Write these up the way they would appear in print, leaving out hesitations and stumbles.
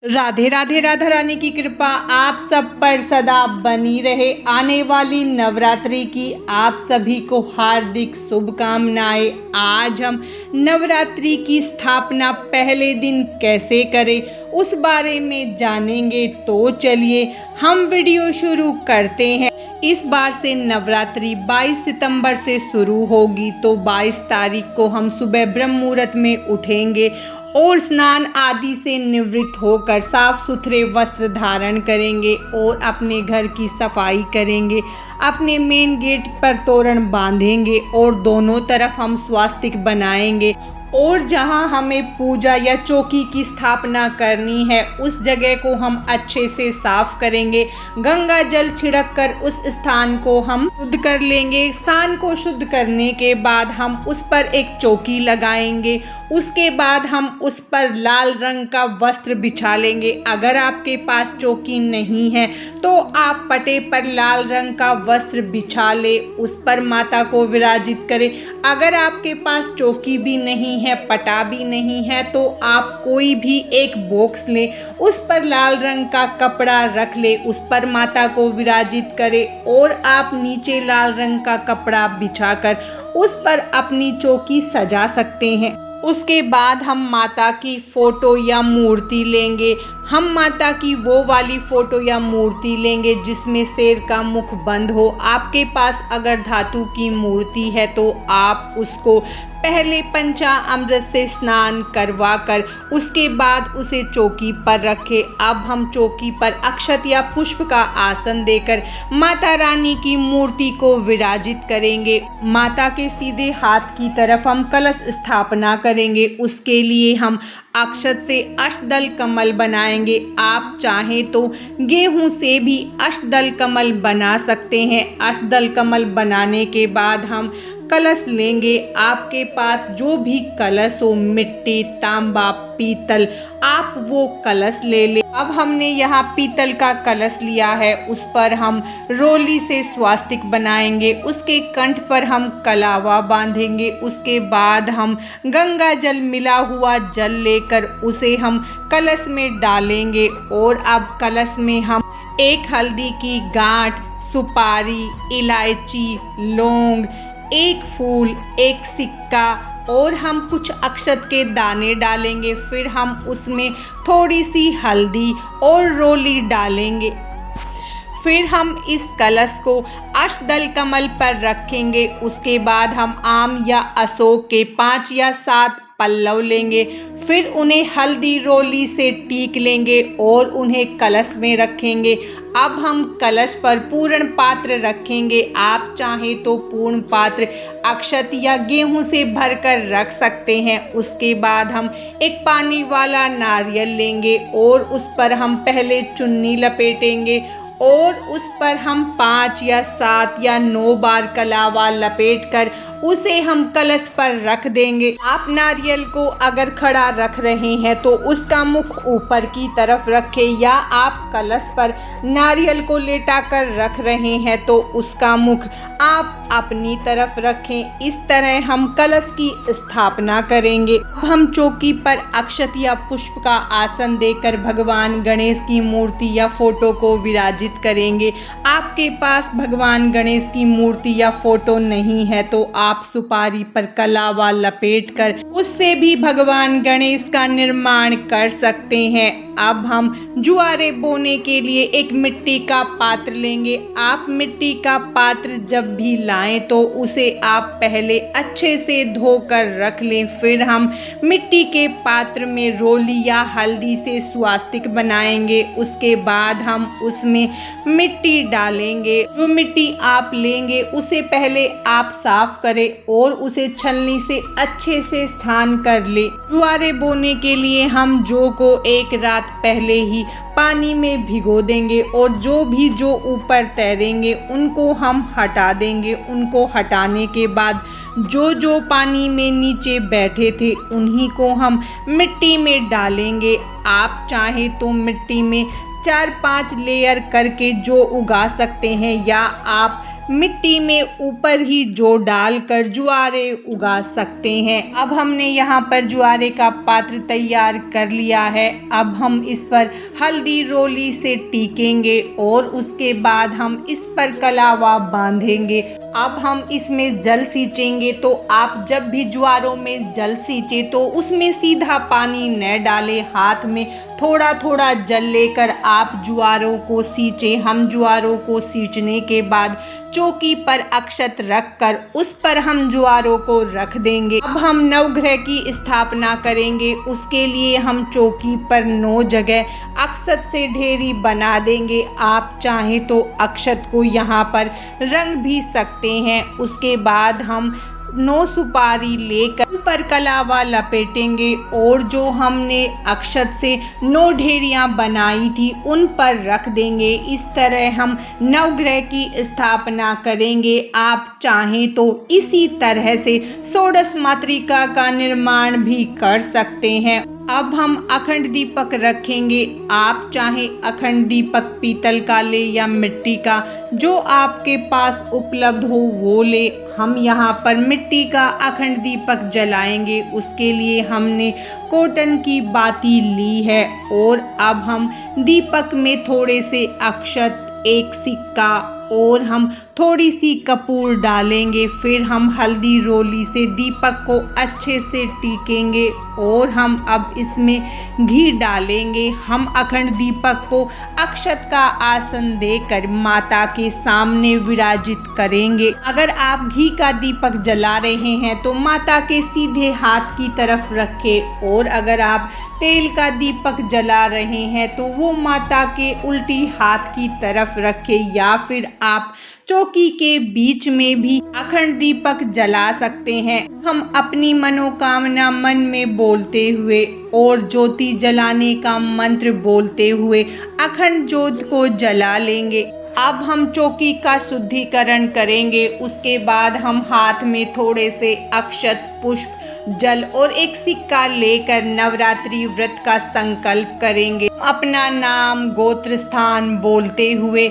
राधे राधे। राधा रानी की कृपा आप सब पर सदा बनी रहे। आने वाली नवरात्रि की आप सभी को हार्दिक शुभकामनाएं। आज हम नवरात्रि की स्थापना पहले दिन कैसे करें उस बारे में जानेंगे। तो चलिए हम वीडियो शुरू करते हैं। इस बार से नवरात्रि 22 सितंबर से शुरू होगी, तो 22 तारीख को हम सुबह ब्रह्म मुहूर्त में उठेंगे और स्नान आदि से निवृत्त होकर साफ सुथरे वस्त्र धारण करेंगे और अपने घर की सफाई करेंगे। अपने मेन गेट पर तोरण बांधेंगे और दोनों तरफ हम स्वास्तिक बनाएंगे और जहां हमें पूजा या चौकी की स्थापना करनी है उस जगह को हम अच्छे से साफ करेंगे। गंगा जल छिड़क कर उस स्थान को हम शुद्ध कर लेंगे। स्थान को शुद्ध करने के बाद हम उस पर एक चौकी लगाएंगे। उसके बाद हम उस पर लाल रंग का वस्त्र बिछा लेंगे। अगर आपके पास चौकी नहीं है तो आप पटे पर लाल रंग का वस्त्र बिछा ले, उस पर माता को विराजित करें। अगर आपके पास चौकी भी नहीं है, पटा भी नहीं है, तो आप कोई भी एक बॉक्स ले, उस पर लाल रंग का कपड़ा रख ले, उस पर माता को विराजित करें और आप नीचे लाल रंग का कपड़ा बिछाकर उस पर अपनी चौकी सजा सकते हैं। उसके बाद हम माता की फोटो या मूर्ति लेंगे। हम माता की वो वाली फोटो या मूर्ति लेंगे जिसमें शेर का मुख बंद हो। आपके पास अगर धातु की मूर्ति है तो आप उसको पहले पंचामृत से स्नान करवा कर उसके बाद उसे चौकी पर रखें। अब हम चौकी पर अक्षत या पुष्प का आसन देकर माता रानी की मूर्ति को विराजित करेंगे। माता के सीधे हाथ की तरफ हम कलश स्थापना करेंगे। उसके लिए हम अक्षत से अष्टदल कमल बनाएंगे। आप चाहें तो गेहूं से भी अष्टदल कमल बना सकते हैं। अष्टदल कमल बनाने के बाद हम कलश लेंगे। आपके पास जो भी कलश हो, मिट्टी, तांबा, पीतल, आप वो कलश ले लें। अब हमने यहाँ पीतल का कलश लिया है, उस पर हम रोली से स्वास्तिक बनाएंगे। उसके कंठ पर हम कलावा बांधेंगे। उसके बाद हम गंगा जल मिला हुआ जल लेकर उसे हम कलश में डालेंगे और अब कलश में हम एक हल्दी की गांठ, सुपारी, इलायची, लौंग, एक फूल, एक सिक्का और हम कुछ अक्षत के दाने डालेंगे। फिर हम उसमें थोड़ी सी हल्दी और रोली डालेंगे। फिर हम इस कलश को अष्टदल कमल पर रखेंगे। उसके बाद हम आम या अशोक के 5 या 7 पल्लव लेंगे। फिर उन्हें हल्दी रोली से टीक लेंगे और उन्हें कलश में रखेंगे। अब हम कलश पर पूर्ण पात्र रखेंगे। आप चाहें तो पूर्ण पात्र अक्षत या गेहूं से भरकर रख सकते हैं। उसके बाद हम एक पानी वाला नारियल लेंगे और उस पर हम पहले चुन्नी लपेटेंगे और उस पर हम 5 या 7 या 9 बार कलावा लपेटकर उसे हम कलश पर रख देंगे। आप नारियल को अगर खड़ा रख रहे हैं तो उसका मुख ऊपर की तरफ रखें, या आप कलश पर नारियल को लेटा कर रख रहे हैं तो उसका मुख आप अपनी तरफ रखें। इस तरह हम कलश की स्थापना करेंगे। हम चौकी पर अक्षत या पुष्प का आसन देकर भगवान गणेश की मूर्ति या फोटो को विराजित करेंगे। आपके पास भगवान गणेश की मूर्ति या फोटो नहीं है तो आप सुपारी पर कलावा लपेटकर उससे भी भगवान गणेश का निर्माण कर सकते हैं। अब हम जुआरे बोने के लिए एक मिट्टी का पात्र लेंगे। आप मिट्टी का पात्र जब भी लाएं तो उसे आप पहले अच्छे से धोकर रख लें। फिर हम मिट्टी के पात्र में रोली या हल्दी से स्वास्तिक बनाएंगे। उसके बाद हम उसमें मिट्टी डालेंगे। जो मिट्टी आप लेंगे उसे पहले आप साफ करें और उसे छलनी से अच्छे से छान कर ले। जुआरे बोने के लिए हम जौ को एक रात पहले ही पानी में भिगो देंगे और जो ऊपर तैरेंगे उनको हम हटा देंगे। उनको हटाने के बाद जो पानी में नीचे बैठे थे उन्हीं को हम मिट्टी में डालेंगे। आप चाहें तो मिट्टी में 4-5 लेयर करके जो उगा सकते हैं, या आप मिट्टी में ऊपर ही जौ डालकर जुआरे उगा सकते हैं। अब हमने यहाँ पर जुआरे का पात्र तैयार कर लिया है। अब हम इस पर हल्दी रोली से टीकेंगे और उसके बाद हम इस पर कलावा बांधेंगे। अब हम इसमें जल सींचेंगे, तो आप जब भी ज्वारों में जल सींचे तो उसमें सीधा पानी न डालें। हाथ में थोड़ा थोड़ा जल लेकर आप ज्वारों को सींचे। हम ज्वारों को सींचने के बाद चौकी पर अक्षत रखकर उस पर हम ज्वारों को रख देंगे। अब हम नवग्रह की स्थापना करेंगे। उसके लिए हम चौकी पर 9 जगह अक्षत से ढेरी बना देंगे। आप चाहें तो अक्षत को यहाँ पर रंग भी सकते हैं। उसके बाद हम 9 सुपारी लेकर उन पर कलावा लपेटेंगे और जो हमने अक्षत से 9 ढेरियां बनाई थी उन पर रख देंगे। इस तरह हम नवग्रह की स्थापना करेंगे। आप चाहें तो इसी तरह से षोडश मातृका का निर्माण भी कर सकते हैं। अब हम अखंड दीपक रखेंगे। आप चाहे अखंड दीपक पीतल का ले या मिट्टी का, जो आपके पास उपलब्ध हो वो ले। हम यहाँ पर मिट्टी का अखंड दीपक जलाएंगे। उसके लिए हमने कॉटन की बाती ली है और अब हम दीपक में थोड़े से अक्षत, एक सिक्का और हम थोड़ी सी कपूर डालेंगे। फिर हम हल्दी रोली से दीपक को अच्छे से टीकेंगे और हम अब इसमें घी डालेंगे। हम अखंड दीपक को अक्षत का आसन देकर माता के सामने विराजित करेंगे। अगर आप घी का दीपक जला रहे हैं तो माता के सीधे हाथ की तरफ रखें और अगर आप तेल का दीपक जला रहे हैं तो वो माता के उल्टी हाथ की तरफ रखें, या फिर आप चौकी के बीच में भी अखंड दीपक जला सकते हैं। हम अपनी मनोकामना मन में बोलते हुए और ज्योति जलाने का मंत्र बोलते हुए अखंड ज्योत को जला लेंगे। अब हम चौकी का शुद्धिकरण करेंगे। उसके बाद हम हाथ में थोड़े से अक्षत, पुष्प, जल और एक सिक्का लेकर नवरात्रि व्रत का संकल्प करेंगे। अपना नाम, गोत्र स्थान बोलते हुए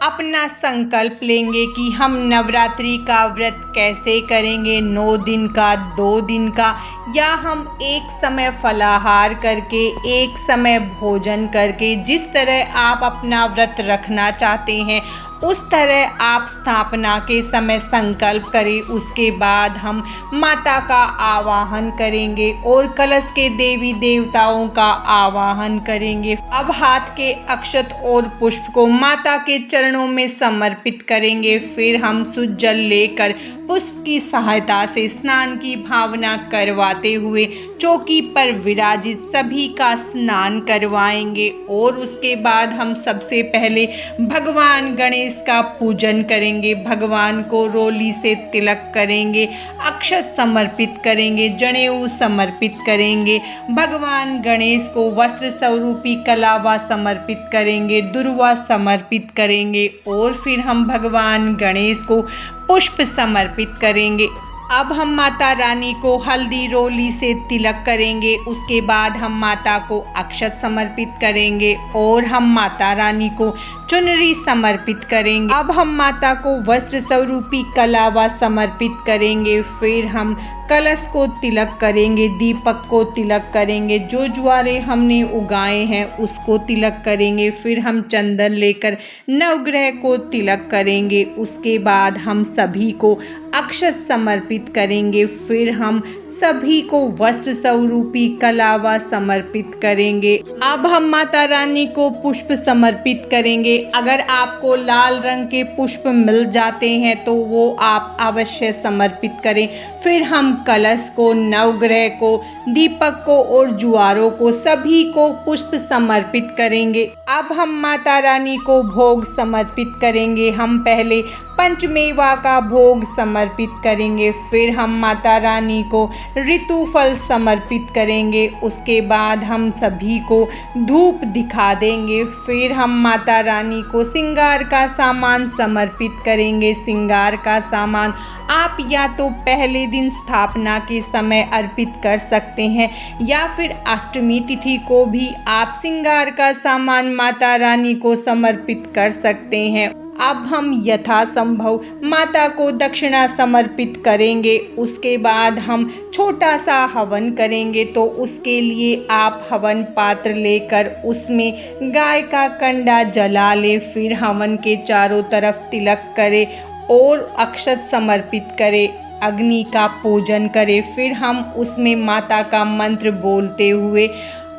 अपना संकल्प लेंगे कि हम नवरात्रि का व्रत कैसे करेंगे, 9 दिन का, 2 दिन का, या हम एक समय फलाहार करके, एक समय भोजन करके, जिस तरह आप अपना व्रत रखना चाहते हैं उस तरह आप स्थापना के समय संकल्प करें। उसके बाद हम माता का आवाहन करेंगे और कलश के देवी देवताओं का आवाहन करेंगे। अब हाथ के अक्षत और पुष्प को माता के चरणों में समर्पित करेंगे। फिर हम शुद्ध जल लेकर पुष्प की सहायता से स्नान की भावना करवाते हुए चौकी पर विराजित सभी का स्नान करवाएंगे और उसके बाद हम सबसे पहले भगवान गणेश का पूजन करेंगे। भगवान को रोली से तिलक करेंगे, अक्षत समर्पित करेंगे, जनेऊ समर्पित करेंगे। भगवान गणेश को वस्त्र स्वरूपी कलावा समर्पित करेंगे, दुर्वा समर्पित करेंगे और फिर हम भगवान गणेश को पुष्प समर्पित करेंगे। अब हम माता रानी को हल्दी रोली से तिलक करेंगे। उसके बाद हम माता को अक्षत समर्पित करेंगे और हम माता रानी को चुनरी समर्पित करेंगे। अब हम माता को वस्त्र स्वरूपी कलावा समर्पित करेंगे। फिर हम कलश को तिलक करेंगे, दीपक को तिलक करेंगे, जो ज्वारे हमने उगाए हैं उसको तिलक करेंगे। फिर हम चंदन लेकर नवग्रह को तिलक करेंगे। उसके बाद हम सभी को अक्षत समर्पित करेंगे। फिर हम सभी को वस्त्र स्वरूपी कलावा समर्पित करेंगे। अब हम माता रानी को पुष्प समर्पित करेंगे। अगर आपको लाल रंग के पुष्प मिल जाते हैं तो वो आप अवश्य समर्पित करें। फिर हम कलश को, नवग्रह को, दीपक को और जुआरों को सभी को पुष्प समर्पित करेंगे। अब हम माता रानी को भोग समर्पित करेंगे। हम पहले पंचमेवा का भोग समर्पित करेंगे। फिर हम माता रानी को ऋतु फल समर्पित करेंगे। उसके बाद हम सभी को धूप दिखा देंगे। फिर हम माता रानी को श्रृंगार का सामान समर्पित करेंगे। श्रृंगार का सामान आप या तो पहले दिन स्थापना के समय अर्पित कर सकते हैं या फिर अष्टमी तिथि को भी आप श्रृंगार का सामान माता रानी को समर्पित कर सकते हैं। अब हम यथासंभव माता को दक्षिणा समर्पित करेंगे। उसके बाद हम छोटा सा हवन करेंगे। तो उसके लिए आप हवन पात्र लेकर उसमें गाय का कंडा जला ले। फिर हवन के चारों तरफ तिलक करें और अक्षत समर्पित करें, अग्नि का पूजन करें। फिर हम उसमें माता का मंत्र बोलते हुए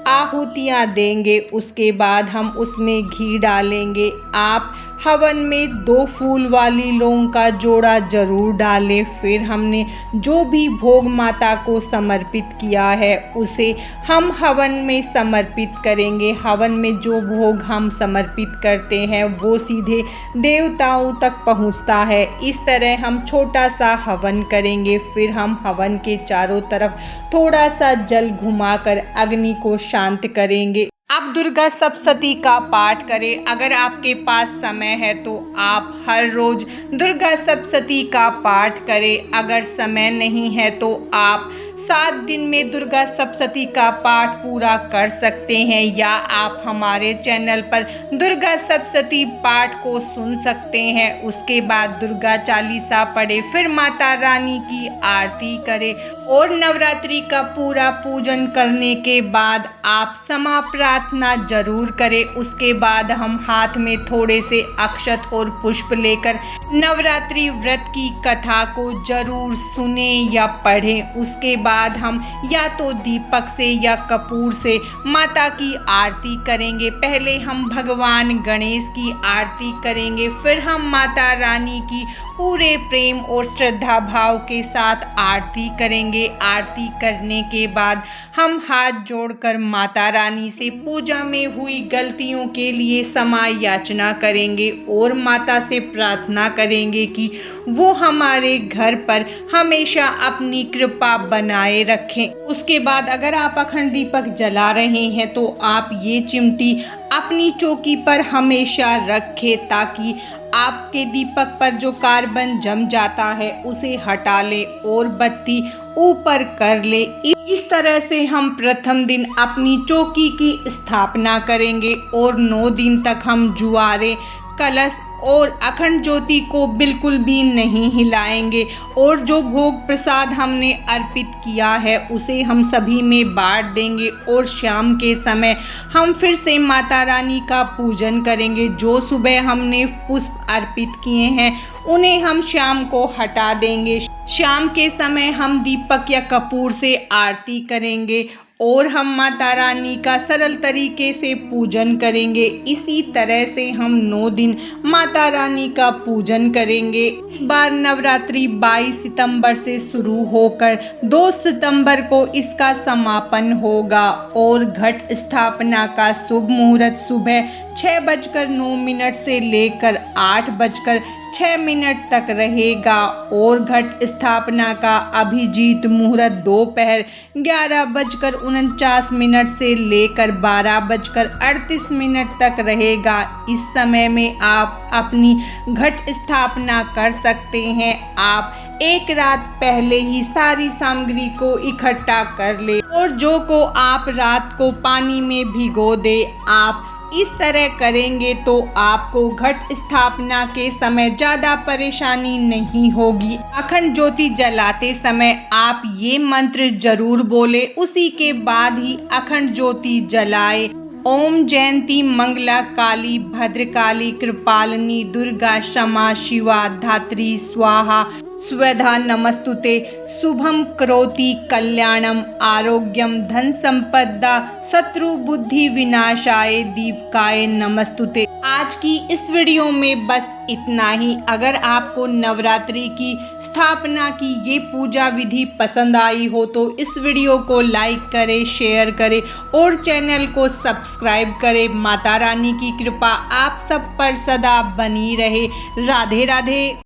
आहुतियाँ देंगे। उसके बाद हम उसमें घी डालेंगे। आप हवन में 2 फूल वाली लौंग का जोड़ा जरूर डालें। फिर हमने जो भी भोग माता को समर्पित किया है उसे हम हवन में समर्पित करेंगे। हवन में जो भोग हम समर्पित करते हैं वो सीधे देवताओं तक पहुंचता है। इस तरह हम छोटा सा हवन करेंगे। फिर हम हवन के चारों तरफ थोड़ा सा जल घुमाकर अग्नि को शांत करेंगे। आप दुर्गा सप्तशती का पाठ करें। अगर आपके पास समय है तो आप हर रोज दुर्गा सप्तशती का पाठ करें। अगर समय नहीं है तो आप 7 दिन में दुर्गा सप्तशती का पाठ पूरा कर सकते हैं, या आप हमारे चैनल पर दुर्गा सप्तशती पाठ को सुन सकते हैं। उसके बाद दुर्गा चालीसा पढ़े, फिर माता रानी की आरती करें और नवरात्रि का पूरा पूजन करने के बाद आप क्षमा प्रार्थना जरूर करें। उसके बाद हम हाथ में थोड़े से अक्षत और पुष्प लेकर नवरात्रि व्रत की कथा को जरूर सुने या पढ़ें। उसके बाद हम या तो दीपक से या कपूर से माता की आरती करेंगे। पहले हम भगवान गणेश की आरती करेंगे, फिर हम माता रानी की पूरे प्रेम और श्रद्धा भाव के साथ आरती करेंगे। आरती करने के बाद हम हाथ जोड़कर माता रानी से पूजा में हुई गलतियों के लिए क्षमा याचना करेंगे और माता से प्रार्थना करेंगे कि वो हमारे घर पर हमेशा अपनी कृपा बनाए रखें। उसके बाद अगर आप अखंड दीपक जला रहे हैं तो आप ये चिमटी अपनी चौकी पर हमेशा रखें, ताकि आपके दीपक पर जो कार्बन जम जाता है उसे हटा ले और बत्ती ऊपर कर ले। इस तरह से हम प्रथम दिन अपनी चौकी की स्थापना करेंगे और 9 दिन तक हम जुआरे, कलश और अखंड ज्योति को बिल्कुल भी नहीं हिलाएंगे। और जो भोग प्रसाद हमने अर्पित किया है उसे हम सभी में बांट देंगे और शाम के समय हम फिर से माता रानी का पूजन करेंगे। जो सुबह हमने पुष्प अर्पित किए हैं उन्हें हम शाम को हटा देंगे। शाम के समय हम दीपक या कपूर से आरती करेंगे और हम माता रानी का सरल तरीके से पूजन करेंगे। इसी तरह से हम 9 दिन माता रानी का पूजन करेंगे। इस बार नवरात्रि 22 सितंबर से शुरू होकर 2 सितंबर को इसका समापन होगा और घट स्थापना का शुभ मुहूर्त सुबह 6:09 से लेकर 8:06 तक रहेगा और घट स्थापना का अभिजीत मुहूर्त दोपहर 11:49 से लेकर 12:38 तक रहेगा। इस समय में आप अपनी घट स्थापना कर सकते हैं। आप एक रात पहले ही सारी सामग्री को इकट्ठा कर ले और जो को आप रात को पानी में भिगो दे। आप इस तरह करेंगे तो आपको घट स्थापना के समय ज़्यादा परेशानी नहीं होगी। अखंड ज्योति जलाते समय आप ये मंत्र जरूर बोले, उसी के बाद ही अखंड ज्योति जलाए। ओम जयंती मंगला काली भद्रकाली कृपालिनी दुर्गा क्षमा शिवा धात्री स्वाहा स्वधा नमस्तुते। शुभम करोति कल्याणम आरोग्यम धन संपदा शत्रु बुद्धि विनाशाय दीपकाय नमस्तुते। आज की इस वीडियो में बस इतना ही। अगर आपको नवरात्रि की स्थापना की ये पूजा विधि पसंद आई हो तो इस वीडियो को लाइक करें, शेयर करें और चैनल को सब्सक्राइब करें। माता रानी की कृपा आप सब पर सदा बनी रहे। राधे राधे।